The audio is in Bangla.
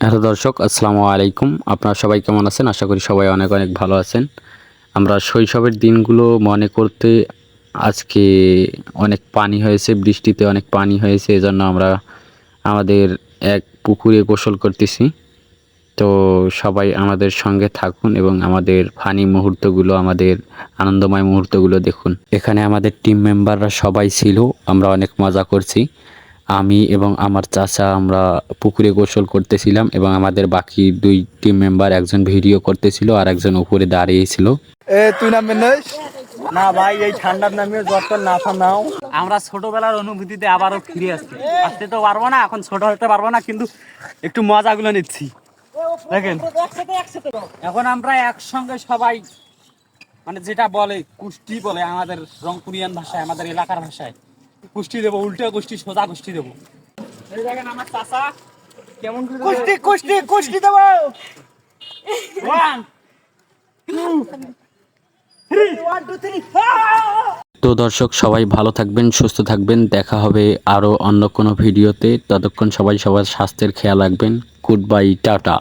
হ্যালো দর্শক, আসসালামু আলাইকুম। আপনারা সবাই কেমন আছেন? আশা করি সবাই অনেক অনেক ভালো আছেন। আমরা শৈশবের দিনগুলো মনে করতে আজকে অনেক পানি হয়েছে, বৃষ্টিতে অনেক পানি হয়েছে, এজন্য আমরা আমাদের এক পুকুরে গোসল করতেছি। তো সবাই আমাদের সঙ্গে থাকুন এবং আমাদের ফানি মুহূর্তগুলো, আমাদের আনন্দময় মুহূর্তগুলো দেখুন। এখানে আমাদের টিম মেম্বাররা সবাই ছিল, আমরা অনেক মজা করছি। আমি এবং আমার চাচা আমরা পুকুরে গোসল করতেছিলাম এবং আমাদের বাকি দুই টিম মেম্বার, একজন ভিডিও করতেছিল আর একজন উপরে দাঁড়িয়েছিল। তুই নামবেন না? না ভাই, এই ঠান্ডার নামে যত না নাও। আমরা ছোটবেলার অনুভূতিতে আবারও ফিরে আসছি। আসতে তো পারবো না, এখন ছোট হতে পারবো না, কিন্তু একটু মজাগুলো নিচ্ছি। দেখেন, এখন আমরা একসঙ্গে সবাই, মানে যেটা বলে কুষ্টি বলে আমাদের রংপুরিয়ান ভাষায়, আমাদের এলাকার ভাষায় কুষ্টি দেবো, উল্টো কুষ্টি, সোজা কুষ্টি দেবো। এই দেখেন আমার চাচা কেমন কুষ্টি কুষ্টি কুষ্টি দেবো। 1 2 3। তো দর্শক, সবাই ভালো থাকবেন, সুস্থ থাকবেন। দেখা হবে আরও অন্য কোনো ভিডিওতে। ততক্ষণ সবাই সবার স্বাস্থ্যের খেয়াল রাখবেন। Good bye, tata.